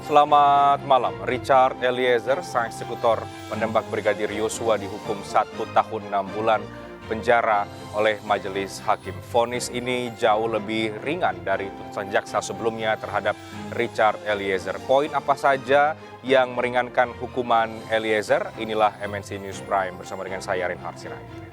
Selamat malam. Richard Eliezer, sang eksekutor penembak Brigadir Yosua dihukum 1 tahun 6 bulan penjara oleh majelis hakim. Vonis ini jauh lebih ringan dari putusan jaksa sebelumnya terhadap Richard Eliezer. Poin apa saja yang meringankan hukuman Eliezer? Inilah MNC News Prime bersama dengan saya Reinhard Sirait.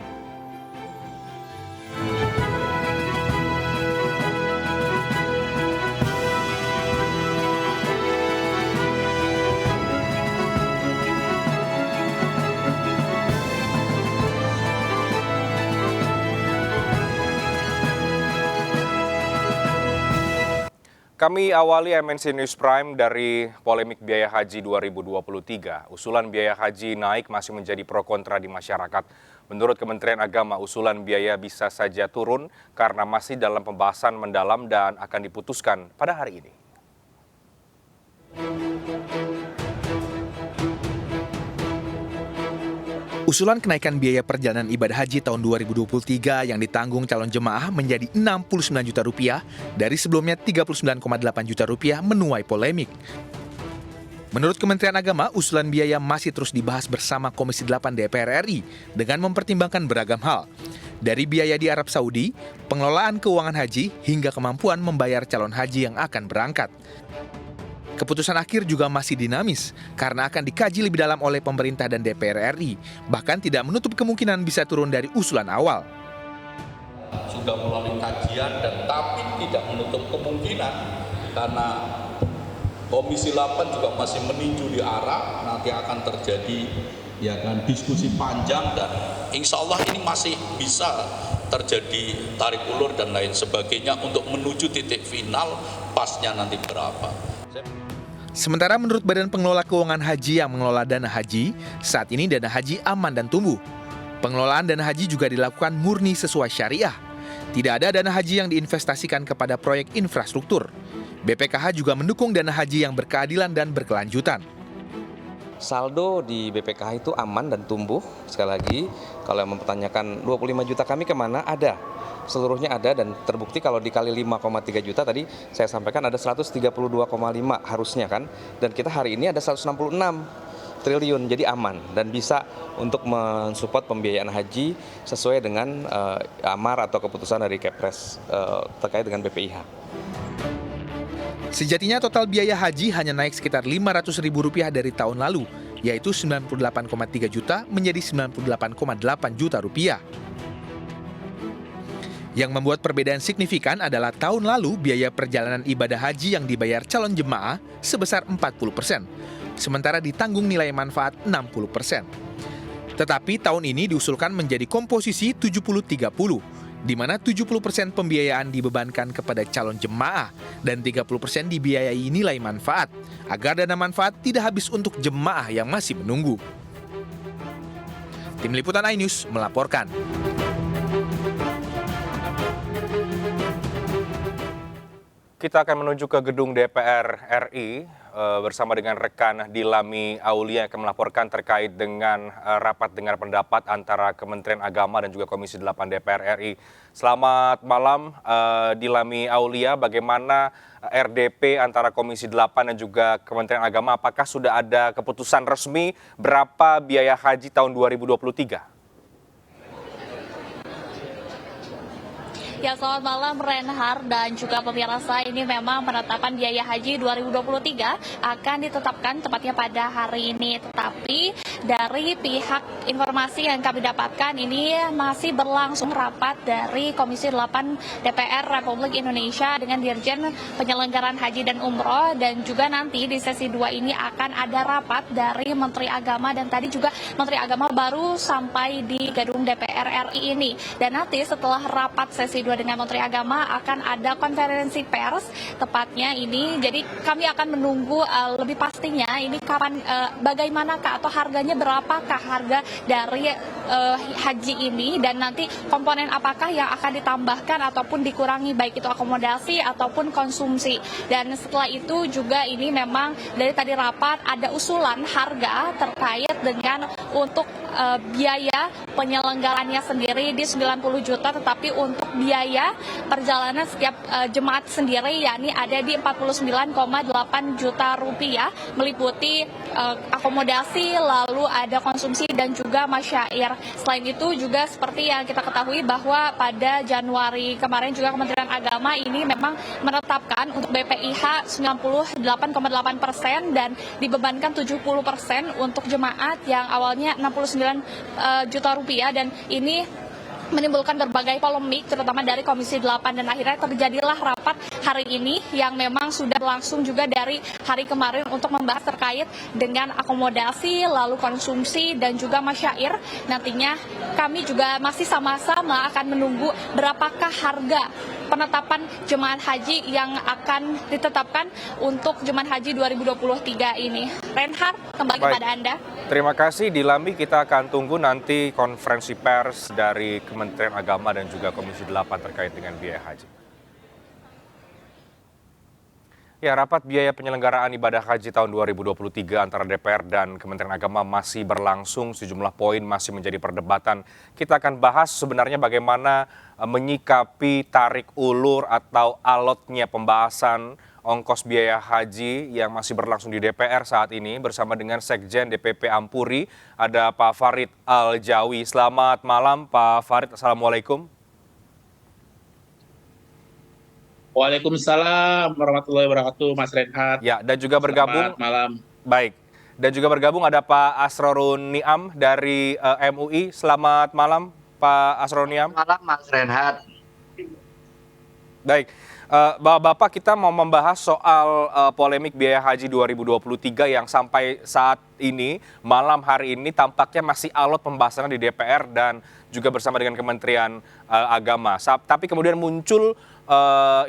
Kami awali MNC News Prime dari polemik biaya haji 2023. Usulan biaya haji naik masih menjadi pro kontra di masyarakat. Menurut Kementerian Agama, usulan biaya bisa saja turun karena masih dalam pembahasan mendalam dan akan diputuskan pada hari ini. Usulan kenaikan biaya perjalanan ibadah haji tahun 2023 yang ditanggung calon jemaah menjadi Rp69 juta dari sebelumnya Rp39,8 juta menuai polemik. Menurut Kementerian Agama, usulan biaya masih terus dibahas bersama Komisi 8 DPR RI dengan mempertimbangkan beragam hal. Dari biaya di Arab Saudi, pengelolaan keuangan haji, hingga kemampuan membayar calon haji yang akan berangkat. Keputusan akhir juga masih dinamis karena akan dikaji lebih dalam oleh pemerintah dan DPR RI, bahkan tidak menutup kemungkinan bisa turun dari usulan awal. Sudah melalui kajian dan tapi tidak menutup kemungkinan karena Komisi 8 juga masih meninjau di arah nanti akan terjadi diskusi panjang dan insya Allah ini masih bisa terjadi tarik ulur dan lain sebagainya untuk menuju titik final pasnya nanti berapa. Sementara menurut Badan Pengelola Keuangan Haji yang mengelola dana haji, saat ini dana haji aman dan tumbuh. Pengelolaan dana haji juga dilakukan murni sesuai syariah. Tidak ada dana haji yang diinvestasikan kepada proyek infrastruktur. BPKH juga mendukung dana haji yang berkeadilan dan berkelanjutan. Saldo di BPKH itu aman dan tumbuh. Sekali lagi, kalau yang mempertanyakan 25 juta kami kemana? Ada. Seluruhnya ada dan terbukti kalau dikali 5,3 juta tadi saya sampaikan ada 132,5 harusnya kan. Dan kita hari ini ada 166 triliun, jadi aman dan bisa untuk mensupport pembiayaan haji sesuai dengan amar atau keputusan dari Kepres terkait dengan BPIH. Sejatinya total biaya haji hanya naik sekitar Rp500.000 dari tahun lalu, yaitu 98,3 juta menjadi 98,8 juta rupiah. Yang membuat perbedaan signifikan adalah tahun lalu biaya perjalanan ibadah haji yang dibayar calon jemaah sebesar 40%, sementara ditanggung nilai manfaat 60%. Tetapi tahun ini diusulkan menjadi komposisi 70-30, di mana 70% pembiayaan dibebankan kepada calon jemaah dan 30% dibiayai nilai manfaat, agar dana manfaat tidak habis untuk jemaah yang masih menunggu. Tim Liputan iNews melaporkan. Kita akan menuju ke gedung DPR RI bersama dengan rekan Dilami Aulia yang akan melaporkan terkait dengan rapat dengar pendapat antara Kementerian Agama dan juga Komisi 8 DPR RI. Selamat malam Dilami Aulia, bagaimana RDP antara Komisi 8 dan juga Kementerian Agama? Apakah sudah ada keputusan resmi berapa biaya haji tahun 2023? Ya, selamat malam Reinhard dan juga pemirsa. Ini memang penetapan biaya haji 2023 akan ditetapkan tepatnya pada hari ini. Tetapi dari pihak informasi yang kami dapatkan ini masih berlangsung rapat dari Komisi 8 DPR Republik Indonesia dengan Dirjen Penyelenggaraan Haji dan Umroh, dan juga nanti di sesi 2 ini akan ada rapat dari Menteri Agama, dan tadi juga Menteri Agama baru sampai di gedung DPR RI ini. Dan nanti setelah rapat sesi 2 dengan Menteri Agama akan ada konferensi pers tepatnya ini. Jadi kami akan menunggu lebih pastinya ini kapan, bagaimanakah atau harganya berapakah harga dari haji ini, dan nanti komponen apakah yang akan ditambahkan ataupun dikurangi, baik itu akomodasi ataupun konsumsi. Dan setelah itu juga ini memang dari tadi rapat ada usulan harga terkait dengan untuk biaya penyelenggarannya sendiri di 90 juta, tetapi untuk biaya perjalanan setiap jemaat sendiri, yakni ada di 49,8 juta rupiah, meliputi akomodasi, lalu ada konsumsi dan juga masyair. Selain itu juga seperti yang kita ketahui bahwa pada Januari kemarin juga Kementerian Agama ini memang menetapkan untuk BPIH 98,8% dan dibebankan 70% untuk jemaat yang awalnya 69 juta rupiah, dan ini menimbulkan berbagai polemik terutama dari Komisi 8, dan akhirnya terjadilah rapat hari ini yang memang sudah berlangsung juga dari hari kemarin untuk membahas terkait dengan akomodasi, lalu konsumsi dan juga masyair. Nantinya kami juga masih sama-sama akan menunggu berapakah harga penetapan jemaah haji yang akan ditetapkan untuk jemaah haji 2023 ini. Reinhard, kembali kepada Anda. Terima kasih Dilami, kita akan tunggu nanti konferensi pers dari Kementerian Agama dan juga Komisi 8 terkait dengan biaya haji. Ya, rapat biaya penyelenggaraan ibadah haji tahun 2023 antara DPR dan Kementerian Agama masih berlangsung, sejumlah poin masih menjadi perdebatan. Kita akan bahas sebenarnya bagaimana menyikapi tarik ulur atau alotnya pembahasan ongkos biaya haji yang masih berlangsung di DPR saat ini bersama dengan Sekjen DPP Ampuri, ada Pak Farid Al-Jawi. Selamat malam Pak Farid, Assalamualaikum. Waalaikumsalam warahmatullahi wabarakatuh, Mas Reinhard. Ya, dan juga bergabung. Selamat malam. Baik. Dan juga bergabung ada Pak Asrorun Niam dari MUI. Selamat malam Pak Asrorun Niam. Selamat malam Mas Reinhard. Baik. Bapak, kita mau membahas soal polemik biaya haji 2023 yang sampai saat ini, malam hari ini tampaknya masih alot pembahasannya di DPR dan juga bersama dengan Kementerian Agama. Tapi kemudian muncul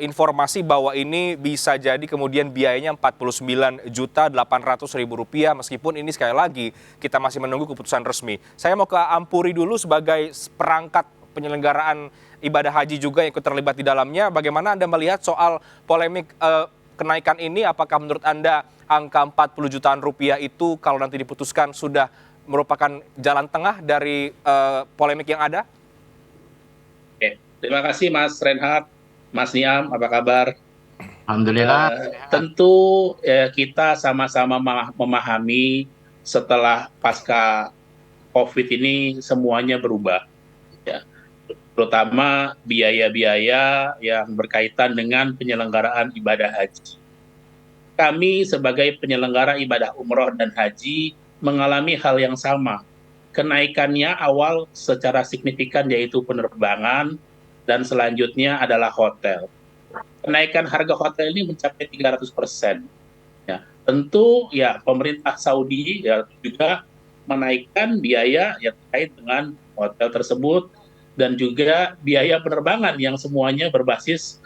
informasi bahwa ini bisa jadi kemudian biayanya Rp49.800.000, meskipun ini sekali lagi kita masih menunggu keputusan resmi. Saya mau ke Ampuri dulu sebagai perangkat penyelenggaraan ibadah haji juga yang ikut terlibat di dalamnya. Bagaimana Anda melihat soal polemik kenaikan ini? Apakah menurut Anda angka 40 jutaan rupiah itu kalau nanti diputuskan sudah merupakan jalan tengah dari polemik yang ada? Oke, terima kasih Mas Reinhard. Mas Niam, apa kabar? Alhamdulillah. Tentu kita sama-sama memahami setelah pasca COVID ini semuanya berubah. Ya. Terutama biaya-biaya yang berkaitan dengan penyelenggaraan ibadah haji. Kami sebagai penyelenggara ibadah umroh dan haji mengalami hal yang sama. Kenaikannya awal secara signifikan yaitu penerbangan, dan selanjutnya adalah hotel. Kenaikan harga hotel ini mencapai 300%. Ya, tentu ya pemerintah Saudi ya juga menaikkan biaya yang terkait dengan hotel tersebut dan juga biaya penerbangan yang semuanya berbasis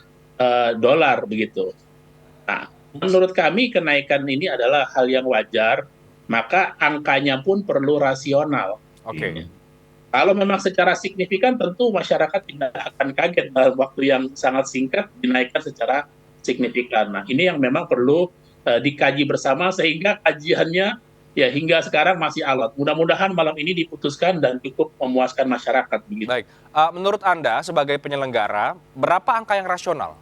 dolar begitu. Nah, menurut kami kenaikan ini adalah hal yang wajar, maka angkanya pun perlu rasional. Oke. Kalau memang secara signifikan tentu masyarakat tidak akan kaget dalam waktu yang sangat singkat dinaikkan secara signifikan. Nah, ini yang memang perlu dikaji bersama sehingga kajiannya ya hingga sekarang masih alot. Mudah-mudahan malam ini diputuskan dan cukup memuaskan masyarakat. Begitu. Baik. Menurut Anda sebagai penyelenggara, berapa angka yang rasional?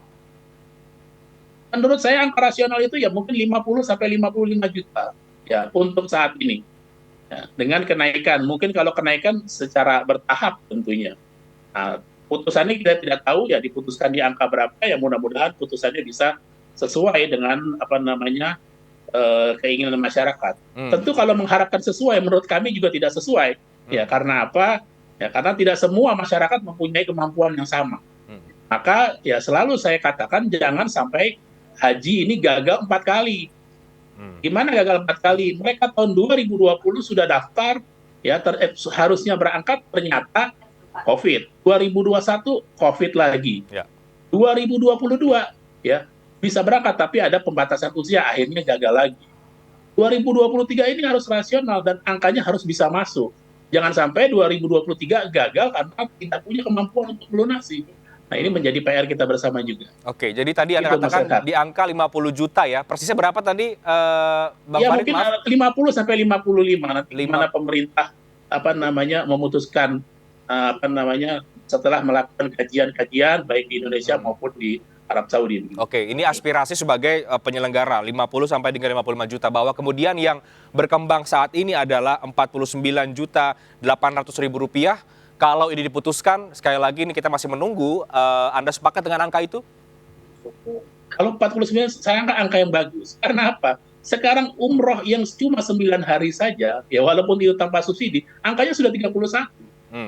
Menurut saya angka rasional itu ya mungkin 50 sampai 55 juta ya untuk saat ini. Ya, dengan kenaikan, mungkin kalau kenaikan secara bertahap tentunya. Nah, putusannya kita tidak tahu ya diputuskan di angka berapa, ya mudah-mudahan putusannya bisa sesuai dengan keinginan masyarakat. Tentu kalau mengharapkan sesuai, menurut kami juga tidak sesuai. Ya karena apa? Ya karena tidak semua masyarakat mempunyai kemampuan yang sama. Maka ya selalu saya katakan jangan sampai haji ini gagal 4 kali. Gimana gagal 4 kali? Mereka tahun 2020 sudah daftar, ya harusnya berangkat, ternyata COVID. 2021 COVID lagi. Ya. 2022 ya bisa berangkat tapi ada pembatasan usia, akhirnya gagal lagi. 2023 ini harus rasional dan angkanya harus bisa masuk. Jangan sampai 2023 gagal karena tidak punya kemampuan untuk melunasi. Nah, ini menjadi PR kita bersama juga. Oke, jadi tadi Anda katakan di angka 50 juta ya. Persisnya berapa tadi, Bang ya, Farid? Mungkin 50 sampai 55 nanti mana pemerintah memutuskan setelah melakukan kajian-kajian baik di Indonesia maupun di Arab Saudi. Oke, ini aspirasi sebagai penyelenggara 50 sampai dengan 55 juta, bahwa kemudian yang berkembang saat ini adalah 49.800.000 rupiah. Kalau ini diputuskan, sekali lagi ini kita masih menunggu. Anda sepakat dengan angka itu? Kalau 49 saya angka yang bagus. Karena apa? Sekarang umroh yang cuma 9 hari saja, ya walaupun itu tanpa subsidi, angkanya sudah 31.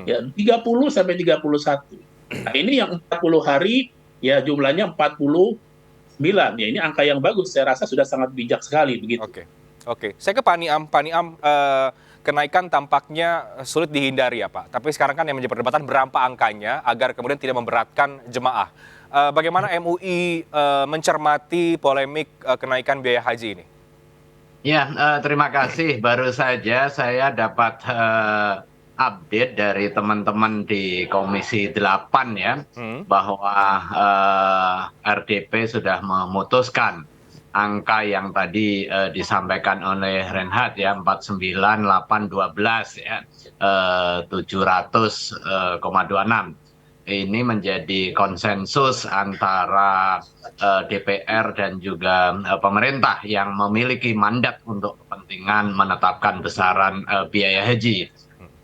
Ya, 30 sampai 31. Nah, ini yang 40 hari ya jumlahnya 49. Ya ini angka yang bagus. Saya rasa sudah sangat bijak sekali begitu. Oke. Saya ke Pak Niam. Pak Niam, kenaikan tampaknya sulit dihindari ya Pak. Tapi sekarang kan yang menjadi perdebatan berapa angkanya agar kemudian tidak memberatkan jemaah. Bagaimana MUI mencermati polemik kenaikan biaya haji ini? Ya, terima kasih. Baru saja saya dapat update dari teman-teman di Komisi 8 ya, bahwa RDP sudah memutuskan angka yang tadi disampaikan oleh Reinhard ya, 49.812 ya, 700,26. Ini menjadi konsensus antara DPR dan juga pemerintah yang memiliki mandat untuk kepentingan menetapkan besaran biaya haji.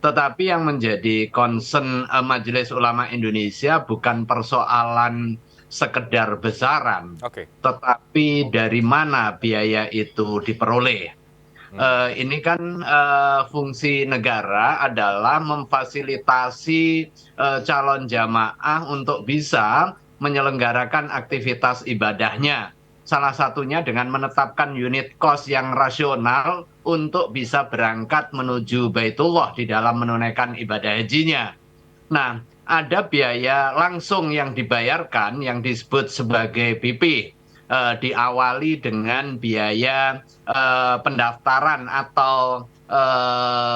Tetapi yang menjadi concern Majelis Ulama Indonesia bukan persoalan sekedar besaran, tetapi dari mana biaya itu diperoleh. Ini kan fungsi negara adalah memfasilitasi calon jamaah untuk bisa menyelenggarakan aktivitas ibadahnya. Salah satunya dengan menetapkan unit cost yang rasional untuk bisa berangkat menuju Baitullah di dalam menunaikan ibadah hajinya. Nah, ada biaya langsung yang dibayarkan yang disebut sebagai BP. Diawali dengan biaya pendaftaran atau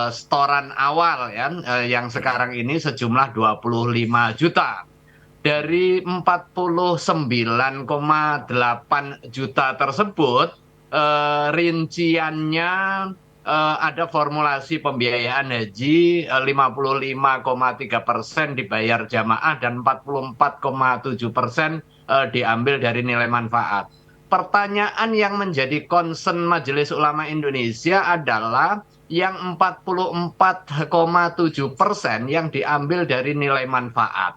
setoran awal ya, yang sekarang ini sejumlah 25 juta. Dari 49,8 juta tersebut, rinciannya ada formulasi pembiayaan haji 55,3% dibayar jamaah dan 44,7% diambil dari nilai manfaat. Pertanyaan yang menjadi concern Majelis Ulama Indonesia adalah yang 44,7% yang diambil dari nilai manfaat.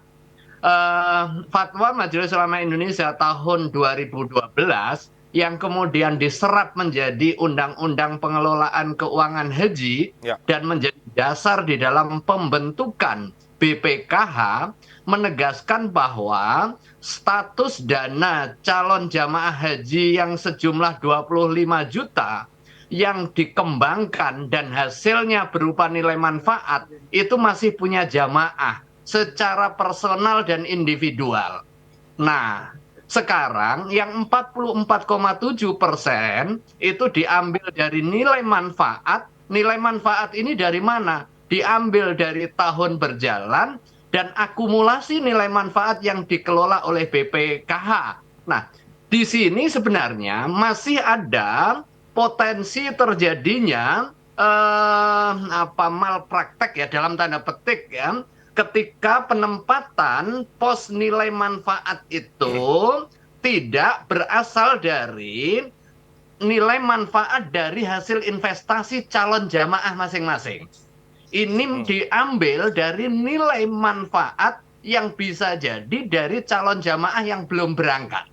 Fatwa Majelis Ulama Indonesia tahun 2012 yang kemudian diserap menjadi Undang-Undang Pengelolaan Keuangan Haji dan menjadi dasar di dalam pembentukan BPKH, menegaskan bahwa status dana calon jamaah haji yang sejumlah 25 juta yang dikembangkan dan hasilnya berupa nilai manfaat itu masih punya jamaah secara personal dan individual. Nah, sekarang yang 44,7% itu diambil dari nilai manfaat. Nilai manfaat ini dari mana? Diambil dari tahun berjalan dan akumulasi nilai manfaat yang dikelola oleh BPKH. Nah, di sini sebenarnya masih ada potensi terjadinya malpraktek ya, dalam tanda petik ya, ketika penempatan pos nilai manfaat itu tidak berasal dari nilai manfaat dari hasil investasi calon jamaah masing-masing. Ini diambil dari nilai manfaat yang bisa jadi dari calon jamaah yang belum berangkat.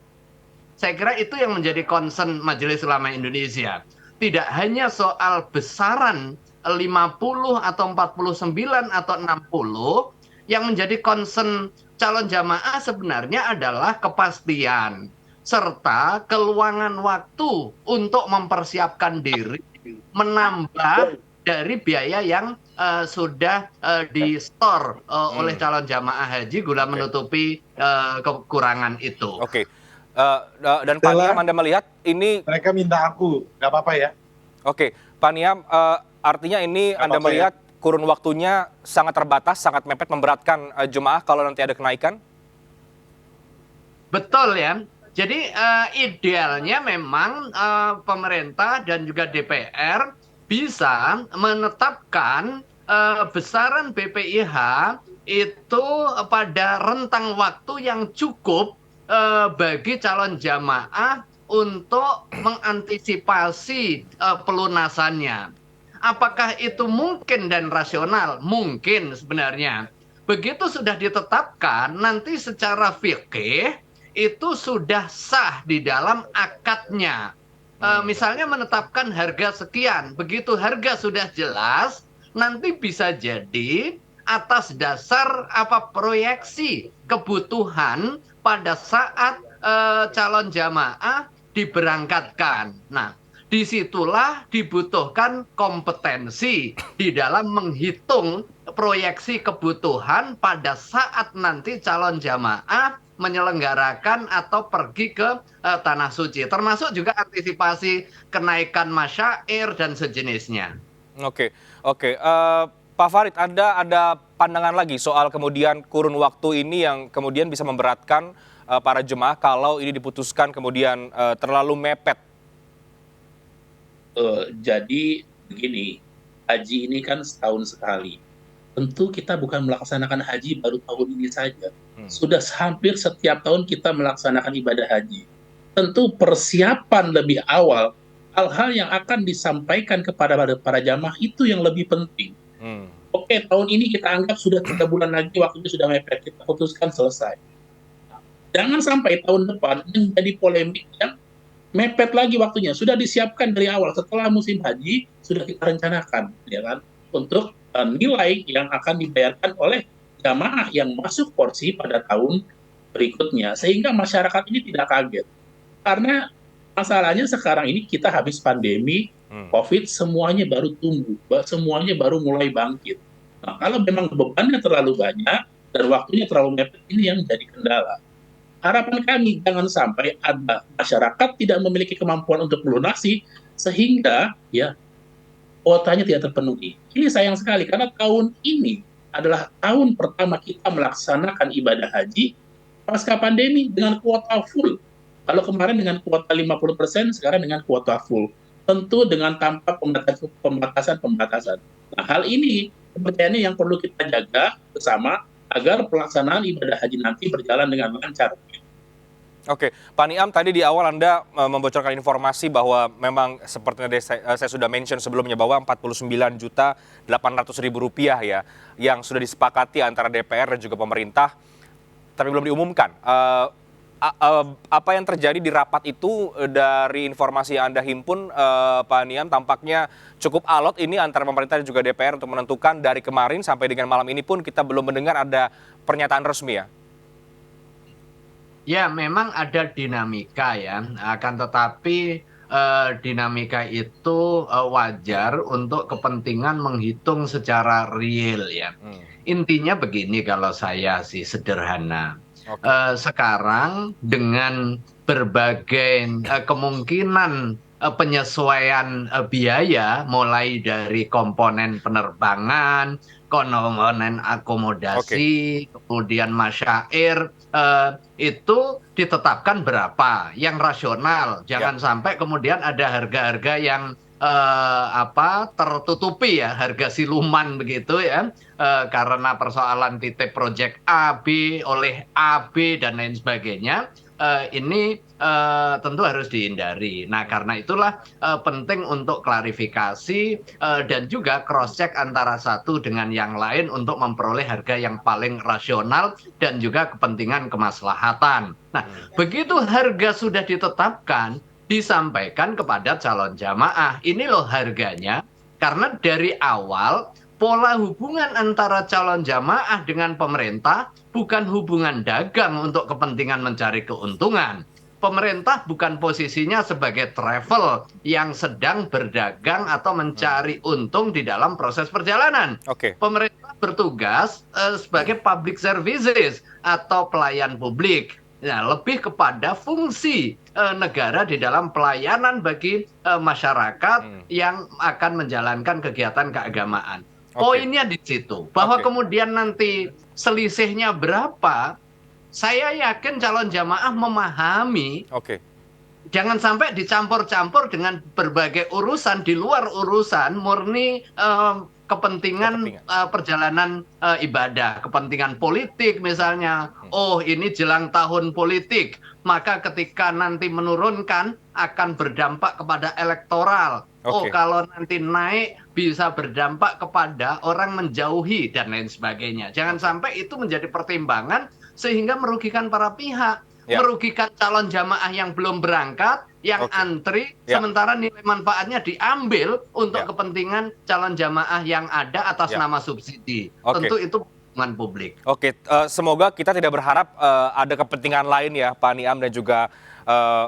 Saya kira itu yang menjadi concern Majelis Ulama Indonesia. Tidak hanya soal besaran 50 atau 49 atau 60, yang menjadi concern calon jamaah sebenarnya adalah kepastian serta keluangan waktu untuk mempersiapkan diri menambah dari biaya yang sudah di-store oleh calon jamaah haji guna menutupi kekurangan itu. Dan Pak Niam, Anda melihat ini... Mereka minta aku, nggak apa-apa ya? Oke, Pak Niam, artinya ini Anda melihat kurun waktunya sangat terbatas, sangat mepet, memberatkan jemaah kalau nanti ada kenaikan? Betul ya. Jadi idealnya memang pemerintah dan juga DPR bisa menetapkan besaran BPIH itu pada rentang waktu yang cukup bagi calon jamaah untuk mengantisipasi pelunasannya. Apakah itu mungkin dan rasional? Mungkin sebenarnya. Begitu sudah ditetapkan, nanti secara fikih itu sudah sah di dalam akadnya. Misalnya menetapkan harga sekian, begitu harga sudah jelas, nanti bisa jadi atas dasar proyeksi kebutuhan pada saat calon jamaah diberangkatkan. Nah, disitulah dibutuhkan kompetensi di dalam menghitung proyeksi kebutuhan pada saat nanti calon jamaah menyelenggarakan atau pergi ke Tanah Suci. Termasuk juga antisipasi kenaikan masyair dan sejenisnya. Oke. Pak Farid, ada pandangan lagi soal kemudian kurun waktu ini yang kemudian bisa memberatkan para jemaah kalau ini diputuskan kemudian terlalu mepet. Jadi begini, haji ini kan setahun sekali. Tentu kita bukan melaksanakan haji baru tahun ini saja. Sudah hampir setiap tahun kita melaksanakan ibadah haji. Tentu persiapan lebih awal, hal-hal yang akan disampaikan kepada para jamaah itu yang lebih penting. Oke, tahun ini kita anggap sudah 3 bulan lagi waktunya sudah mepet, kita putuskan selesai. Jangan sampai tahun depan menjadi polemik yang mepet lagi waktunya. Sudah disiapkan dari awal, setelah musim haji sudah kita rencanakan, ya kan, untuk nilai yang akan dibayarkan oleh jamaah yang masuk porsi pada tahun berikutnya, sehingga masyarakat ini tidak kaget. Karena masalahnya sekarang ini kita habis pandemi, COVID, semuanya baru tumbuh, semuanya baru mulai bangkit. Nah, kalau memang bebannya terlalu banyak dan waktunya terlalu mepet, ini yang jadi kendala. Harapan kami jangan sampai ada masyarakat tidak memiliki kemampuan untuk melunasi sehingga ya kuotanya tidak terpenuhi. Ini sayang sekali karena tahun ini adalah tahun pertama kita melaksanakan ibadah haji pasca pandemi dengan kuota full. Kalau kemarin dengan kuota 50%, sekarang dengan kuota full. Tentu dengan tanpa pembatasan. Nah, hal ini sepertinya yang perlu kita jaga bersama agar pelaksanaan ibadah haji nanti berjalan dengan lancar. Oke, Pak Niam, tadi di awal Anda membocorkan informasi bahwa memang seperti saya sudah mention sebelumnya bahwa Rp49.800.000 ya yang sudah disepakati antara DPR dan juga pemerintah, tapi belum diumumkan. Apa yang terjadi di rapat itu dari informasi yang Anda himpun, Pak Niam, tampaknya cukup alot ini antara pemerintah dan juga DPR untuk menentukan. Dari kemarin sampai dengan malam ini pun kita belum mendengar ada pernyataan resmi ya? Ya, memang ada dinamika ya, akan tetapi dinamika itu wajar untuk kepentingan menghitung secara real ya. Intinya begini kalau saya sih sederhana. Sekarang dengan berbagai kemungkinan penyesuaian biaya mulai dari komponen penerbangan, komponen akomodasi, kemudian masyair, itu ditetapkan berapa yang rasional. Jangan sampai kemudian ada harga-harga yang tertutupi ya, harga siluman begitu ya, karena persoalan titip proyek A, B oleh A, B dan lain sebagainya. Ini tentu harus dihindari. Nah, karena itulah penting untuk klarifikasi dan juga cross check antara satu dengan yang lain untuk memperoleh harga yang paling rasional dan juga kepentingan kemaslahatan. Nah, begitu harga sudah ditetapkan, disampaikan kepada calon jamaah. Ini loh harganya, karena dari awal pola hubungan antara calon jamaah dengan pemerintah bukan hubungan dagang untuk kepentingan mencari keuntungan. Pemerintah bukan posisinya sebagai travel yang sedang berdagang atau mencari untung di dalam proses perjalanan. Pemerintah bertugas sebagai public services atau pelayan publik. Nah, lebih kepada fungsi negara di dalam pelayanan bagi masyarakat yang akan menjalankan kegiatan keagamaan. Poinnya di situ, bahwa kemudian nanti selisihnya berapa, saya yakin calon jamaah memahami. Jangan sampai dicampur-campur dengan berbagai urusan di luar urusan murni kepentingan perjalanan ibadah, kepentingan politik misalnya. Oh, ini jelang tahun politik, maka ketika nanti menurunkan akan berdampak kepada elektoral. Oh, kalau nanti naik bisa berdampak kepada orang menjauhi dan lain sebagainya. Jangan sampai itu menjadi pertimbangan sehingga merugikan para pihak, merugikan calon jamaah yang belum berangkat, yang antri, sementara nilai manfaatnya diambil untuk kepentingan calon jamaah yang ada atas nama subsidi. Tentu itu kepentingan publik. Semoga kita tidak berharap ada kepentingan lain ya, Pak Niam dan juga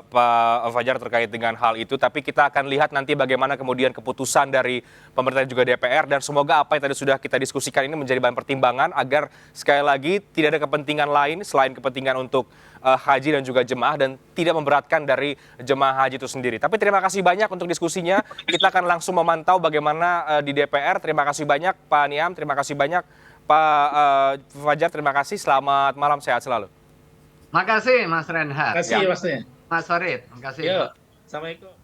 Pak Fajar terkait dengan hal itu, tapi kita akan lihat nanti bagaimana kemudian keputusan dari pemerintah dan juga DPR, dan semoga apa yang tadi sudah kita diskusikan ini menjadi bahan pertimbangan agar sekali lagi tidak ada kepentingan lain selain kepentingan untuk haji dan juga jemaah dan tidak memberatkan dari jemaah haji itu sendiri. Tapi terima kasih banyak untuk diskusinya. Kita akan langsung memantau bagaimana di DPR. Terima kasih banyak Pak Niam, terima kasih banyak Pak Fajar, terima kasih. Selamat malam, sehat selalu. Makasih Mas Reinhardt. Makasih Mas. Mas Farid, makasih. Yo, Assalamualaikum.